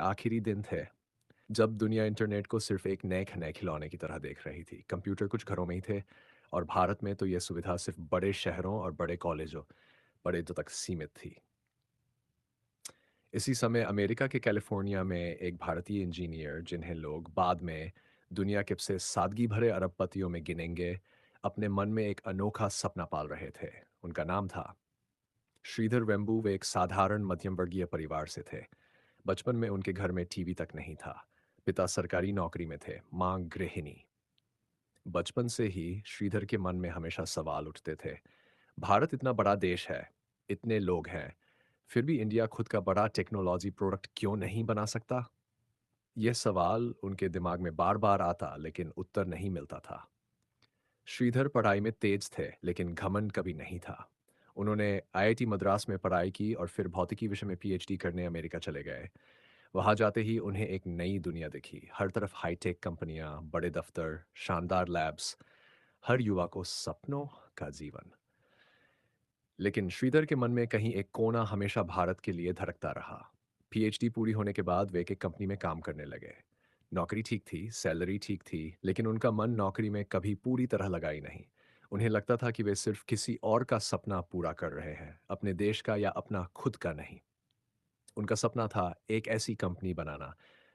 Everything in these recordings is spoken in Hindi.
आखिरी दिन थे जब दुनिया इंटरनेट को सिर्फ एक नए नए खिलौने की तरह देख रही थी। कंप्यूटर कुछ घरों में ही थे और भारत में तो यह सुविधा सिर्फ बड़े शहरों और बड़े कॉलेजों बड़े तो तक सीमित थी। इसी समय अमेरिका के कैलिफोर्निया में एक भारतीय इंजीनियर, जिन्हें लोग बाद में दुनिया के सबसे सादगी भरे अरबपतियों में गिनेंगे, अपने मन में एक अनोखा सपना पाल रहे थे। उनका नाम था श्रीधर वेम्बू। वे एक साधारण मध्यम वर्गीय परिवार से थे। बचपन में उनके घर में टीवी तक नहीं था। पिता सरकारी नौकरी में थे, मां गृहिणी। बचपन से ही श्रीधर के मन में हमेशा सवाल उठते थे। भारत इतना बड़ा देश है, इतने लोग हैं, फिर भी इंडिया खुद का बड़ा टेक्नोलॉजी प्रोडक्ट क्यों नहीं बना सकता? यह सवाल उनके दिमाग में बार बार आता, लेकिन उत्तर नहीं मिलता था। श्रीधर पढ़ाई में तेज थे, लेकिन घमंड कभी नहीं था। उन्होंने आईआईटी मद्रास में पढ़ाई की और फिर भौतिकी विषय में पीएचडी करने अमेरिका चले गए। वहां जाते ही उन्हें एक नई दुनिया दिखी। हर तरफ हाईटेक कंपनियां, बड़े दफ्तर, शानदार लैब्स, हर युवा को सपनों का जीवन। लेकिन श्रीधर के मन में कहीं एक कोना हमेशा भारत के लिए धड़कता रहा। पीएचडी पूरी होने के बाद वे एक कंपनी में काम करने लगे। नौकरी ठीक थी, सैलरी ठीक थी, लेकिन उनका मन नौकरी में कभी पूरी तरह लगा ही नहीं। उन्हें लगता था कि वे सिर्फ किसी और का सपना पूरा कर रहे हैं, अपने देश का या अपना खुद का नहीं। उनका सपना था एक ऐसी कंपनी बनाना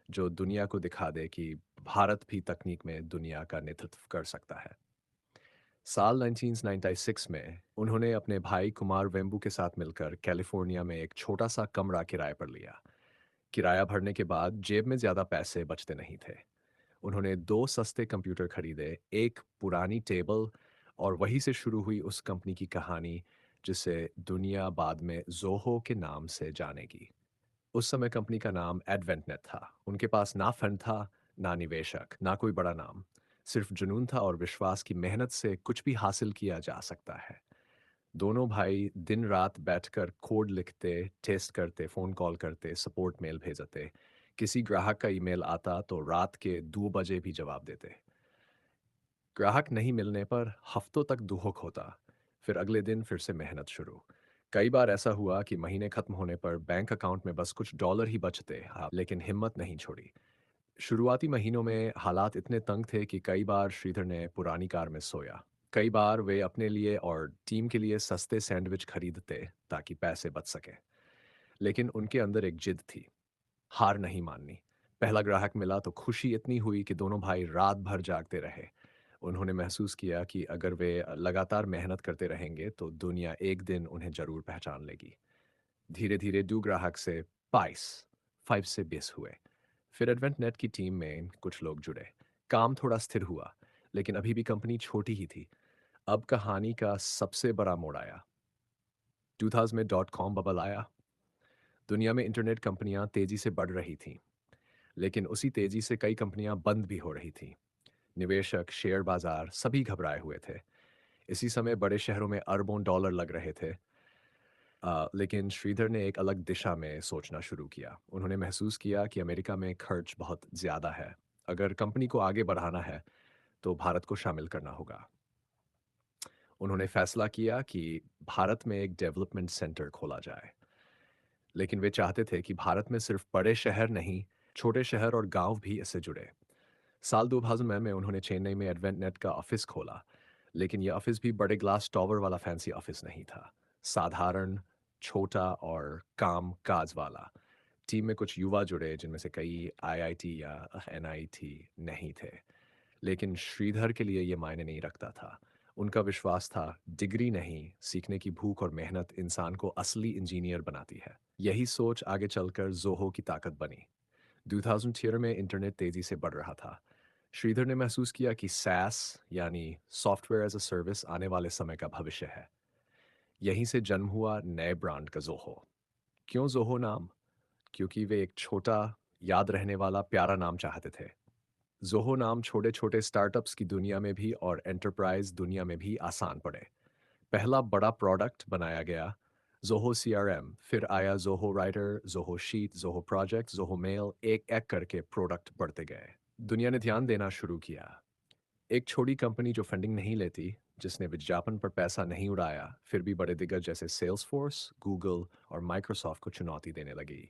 जो दुनिया को दिखा दे कि भारत भी तकनीक में दुनिया का नेतृत्व कर सकता है। साल 1996 में उन्होंने अपने भाई कुमार वेम्बू के साथ मिलकर कैलिफोर्निया में एक छोटा सा कमरा किराए पर लिया। किराया भरने के बाद जेब में ज्यादा पैसे बचते नहीं थे। उन्होंने दो सस्ते कंप्यूटर खरीदे, एक पुरानी टेबल, और वहीं से शुरू हुई उस कंपनी की कहानी जिसे दुनिया बाद में जोहो के नाम से जानेगी। उस समय कंपनी का नाम एडवेंटनेट था। उनके पास ना फंड था, ना निवेशक, ना कोई बड़ा नाम। सिर्फ जुनून था और विश्वास की मेहनत से कुछ भी हासिल किया जा सकता है। दोनों भाई दिन रात बैठकर कोड लिखते, टेस्ट करते, फोन कॉल करते, सपोर्ट मेल भेजते। किसी ग्राहक का ईमेल आता तो रात के 2 बजे भी जवाब देते। ग्राहक नहीं मिलने पर हफ्तों तक दुहक होता। फिर अगले दिन फिर से मेहनत शुरू। कई बार ऐसा हुआ कि महीने खत्म होने पर बैंक अकाउंट में बस कुछ डॉलर ही बचते, हाँ, लेकिन हिम्मत नहीं छोड़ी। शुरुआती महीनों में हालात इतने तंग थे कि कई बार श्रीधर ने पुरानी कार में सोया। कई बार वे अपने लिए और टीम के लिए सस्ते सैंडविच खरीदते ताकि पैसे बच सके। लेकिन उनके अंदर एक जिद थी, हार नहीं माननी। पहला ग्राहक मिला तो खुशी इतनी हुई कि दोनों भाई रात भर जागते रहे। उन्होंने महसूस किया कि अगर वे लगातार मेहनत करते रहेंगे तो दुनिया एक दिन उन्हें जरूर पहचान लेगी। धीरे धीरे 2 ग्राहक से 22, 5 से 20 हुए। फिर एडवेंट नेट की टीम में कुछ लोग जुड़े। काम थोड़ा स्थिर हुआ, लेकिन अभी भी कंपनी छोटी ही थी। अब कहानी का सबसे बड़ा मोड़ आया। 2000 में डॉट कॉम बबल आया। दुनिया में इंटरनेट कंपनियां तेजी से बढ़ रही थीं, लेकिन उसी तेजी से कई कंपनियां बंद भी हो रही थीं। निवेशक, शेयर बाजार सभी घबराए हुए थे। इसी समय बड़े शहरों में अरबों डॉलर लग रहे थे। लेकिन श्रीधर ने एक अलग दिशा में सोचना शुरू किया। उन्होंने महसूस किया कि अमेरिका में खर्च बहुत ज़्यादा है। अगर कंपनी को आगे बढ़ाना है तो भारत को शामिल करना होगा। उन्होंने फैसला किया कि भारत में एक डेवलपमेंट सेंटर खोला जाए। लेकिन वे चाहते थे कि भारत में सिर्फ बड़े शहर नहीं, छोटे शहर और गांव भी इससे जुड़े। साल 2000 में उन्होंने चेन्नई में एडवेंट नेट का ऑफिस खोला। लेकिन यह ऑफिस भी बड़े ग्लास टॉवर वाला फैंसी ऑफिस नहीं था। साधारण, छोटा और काम काज वाला। टीम में कुछ युवा जुड़े, जिनमें से कई आईआईटी या एनआईटी नहीं थे। लेकिन श्रीधर के लिए यह मायने नहीं रखता था। उनका विश्वास था, डिग्री नहीं, सीखने की भूख और मेहनत इंसान को असली इंजीनियर बनाती है। यही सोच आगे चलकर जोहो की ताकत बनी। 2013 में इंटरनेट तेजी से बढ़ रहा था। श्रीधर ने महसूस किया कि SaaS यानी सॉफ्टवेयर एज अ सर्विस आने वाले समय का भविष्य है। यहीं से जन्म हुआ नए ब्रांड का जोहो। क्यों जोहो नाम? क्योंकि वे एक छोटा, याद रहने वाला प्यारा नाम चाहते थे। जोहो नाम छोटे छोटे स्टार्टअप्स की दुनिया में भी और एंटरप्राइज दुनिया में भी आसान पड़े। पहला बड़ा प्रोडक्ट बनाया गया, जोहो CRM। फिर आया Zoho writer, Zoho sheet, Zoho project, Zoho mail. एक एक करके प्रोडक्ट बढ़ते गए। दुनिया ने ध्यान देना शुरू किया। एक छोटी कंपनी जो फंडिंग नहीं लेती, जिसने विज्ञापन पर पैसा नहीं उड़ाया, फिर भी बड़े दिग्गज जैसे सेल्सफोर्स, गूगल और माइक्रोसॉफ्ट को चुनौती देने लगी।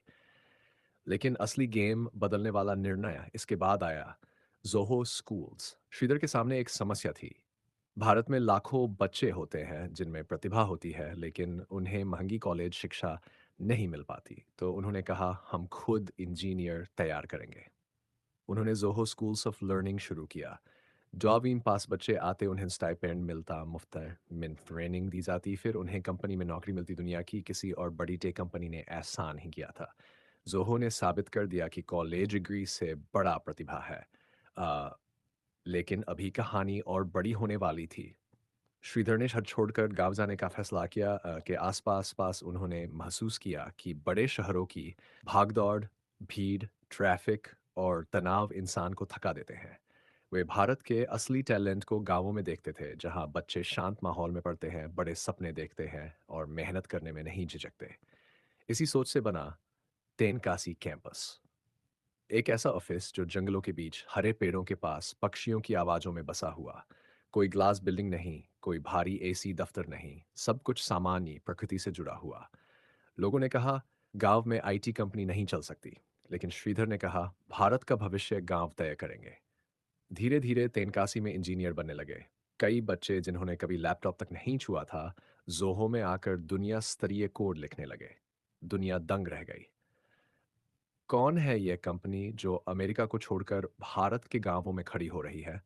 लेकिन असली गेम बदलने वाला निर्णय इसके बाद आया। ज़ोहो स्कूल्स। श्रीधर के सामने एक समस्या थी। भारत में लाखों बच्चे होते हैं जिनमें प्रतिभा होती है, लेकिन उन्हें महंगी कॉलेज शिक्षा नहीं मिल पाती। तो उन्होंने कहा, हम खुद इंजीनियर तैयार करेंगे। उन्होंने ज़ोहो स्कूल्स ऑफ लर्निंग शुरू किया। 12वीं पास बच्चे आते, उन्हें स्टाइपेंड मिलता, मुफ्त में ट्रेनिंग दी जाती, फिर उन्हें कंपनी में नौकरी मिलती। दुनिया की किसी और बड़ी टेक कंपनी ने ऐसा नहीं किया था। ज़ोहो ने साबित कर दिया कि कॉलेज डिग्री से बड़ा प्रतिभा है। अ, लेकिन अभी कहानी और बड़ी होने वाली थी। श्रीधर ने शहर छोड़कर गाँव जाने का फैसला किया के आस-पास उन्होंने महसूस किया कि बड़े शहरों की भाग-दौड़, भीड़, ट्रैफ़िक और तनाव इंसान को थका देते हैं। वे भारत के असली टैलेंट को गाँवों में देखते थे, जहाँ बच्चे शांत माहौल में पढ़ते हैं, बड़े सपने देखते हैं और मेहनत करने में नहीं झिझकते। इसी सोच से बना तेनकासी कैंपस। एक ऐसा ऑफिस जो जंगलों के बीच हरे पेड़ों के पास पक्षियों की आवाजों में बसा हुआ। कोई ग्लास बिल्डिंग नहीं, कोई भारी एसी दफ्तर नहीं, सब कुछ सामान्य प्रकृति से जुड़ा हुआ। लोगों ने कहा, गांव में आईटी कंपनी नहीं चल सकती, लेकिन श्रीधर ने कहा, भारत का भविष्य गांव तय करेंगे। धीरे धीरे तेनकासी में इंजीनियर बनने लगे। कई बच्चे जिन्होंने कभी लैपटॉप तक नहीं छुआ था, जोहो में आकर दुनिया स्तरीय कोड लिखने लगे। दुनिया दंग रह गई। कौन है यह कंपनी जो अमेरिका को छोड़कर भारत के गांवों में खड़ी हो रही है?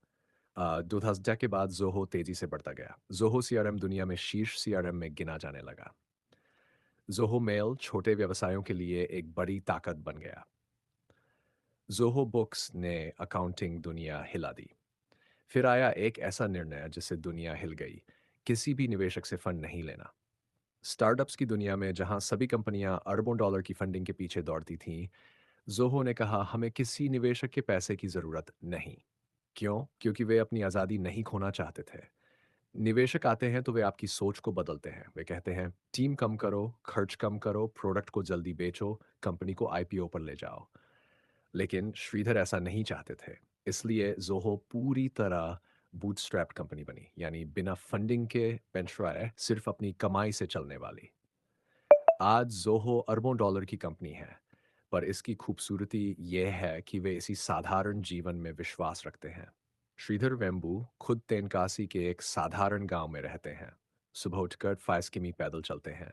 2010 के बाद ज़ोहो तेजी से बढ़ता गया। ज़ोहो सीआरएम दुनिया में शीर्ष सीआरएम में गिना जाने लगा। ज़ोहो मेल छोटे व्यवसायों के लिए एक बड़ी ताकत बन गया। ज़ोहो बुक्स ने अकाउंटिंग दुनिया हिला दी। फिर आया एक ऐसा निर्णय जिससे दुनिया हिल गई। किसी भी निवेशक से फंड नहीं लेना। स्टार्टअप्स की दुनिया में जहां सभी कंपनियां अरबों डॉलर की फंडिंग के पीछे दौड़ती थीं, ज़ोहो ने कहा, हमें किसी निवेशक के पैसे की ज़रूरत नहीं। क्यों? क्योंकि वे अपनी आज़ादी नहीं खोना चाहते थे। निवेशक आते हैं तो वे आपकी सोच को बदलते हैं। वे कहते हैं, टीम कम करो, खर्च कम करो, प्रोडक्ट को जल्दी बेचो, कंपनी को आईपीओ पर ले जाओ। लेकिन श्रीधर ऐसा नहीं चाहते थे। इसलिए ज़ोहो पूरी तरह बूटस्ट्रैप्ड कंपनी बनी, यानी बिना फंडिंग के, बेंच रहे, सिर्फ अपनी कमाई से चलने वाली। आज ज़ोहो अरबों डॉलर की कंपनी है, पर इसकी खूबसूरती यह है कि वे इसी साधारण जीवन में विश्वास रखते हैं। श्रीधर वेम्बू खुद तेनकासी के एक साधारण गांव में रहते हैं। सुबह उठकर 5 किमी पैदल चलते हैं,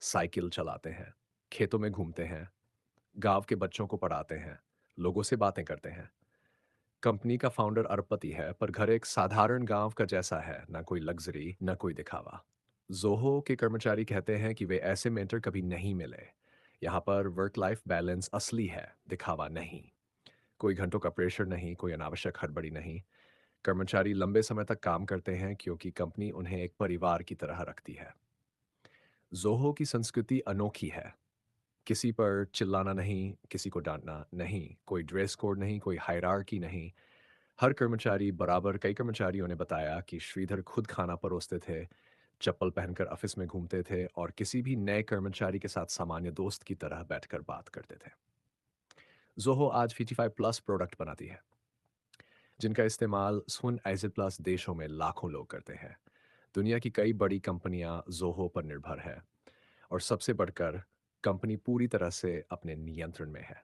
साइकिल चलाते हैं, खेतों में घूमते हैं, गांव के बच्चों को पढ़ाते हैं, लोगों से बातें करते हैं। कंपनी का फाउंडर अरबपति है, पर घर एक साधारण गांव का जैसा है, ना कोई लग्जरी, ना कोई दिखावा। जोहो के कर्मचारी कहते हैं कि वे ऐसे मेंटर कभी नहीं मिले। यहाँ पर वर्क लाइफ बैलेंस असली है, दिखावा नहीं। कोई घंटों का प्रेशर नहीं, कोई अनावश्यक हड़बड़ी नहीं। कर्मचारी लंबे समय तक काम करते हैं क्योंकि कंपनी उन्हें एक परिवार की तरह रखती है। जोहो की संस्कृति अनोखी है। किसी पर चिल्लाना नहीं, किसी को डांटना नहीं, कोई ड्रेस कोड नहीं, कोई हायरार्की नहीं। हर कर्मचारी बराबर। कई कर्मचारियों ने बताया कि श्रीधर खुद खाना परोसते थे, चप्पल पहनकर ऑफिस में घूमते थे और किसी भी नए कर्मचारी के साथ सामान्य दोस्त की तरह बैठकर बात करते थे। ज़ोहो आज 55 प्लस प्रोडक्ट बनाती है, जिनका इस्तेमाल सुन एज़ प्लस देशों में लाखों लोग करते हैं। दुनिया की कई बड़ी कंपनियां ज़ोहो पर निर्भर है और सबसे बढ़कर कंपनी पूरी तरह से अपने नियंत्रण में है।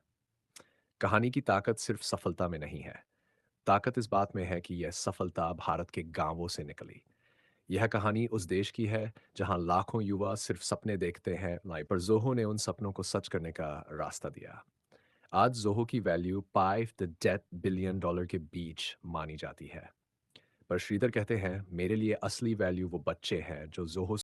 कहानी की ताकत सिर्फ सफलता में नहीं है, ताकत इस बात में है कि यह सफलता भारत के गांवों से निकली। यह कहानी उस देश की है जहां लाखों युवा सिर्फ सपने देखते हैं, पर जोहो ने उन सपनों को सच करने का रास्ता दिया। आज जोहो की वैल्यू 5 बिलियन डॉलर के बीच मानी जाती है। पर श्रीधर कहते हैं, मेरे लिए असली वैल्यू वो बच्चे हैं जो जोहो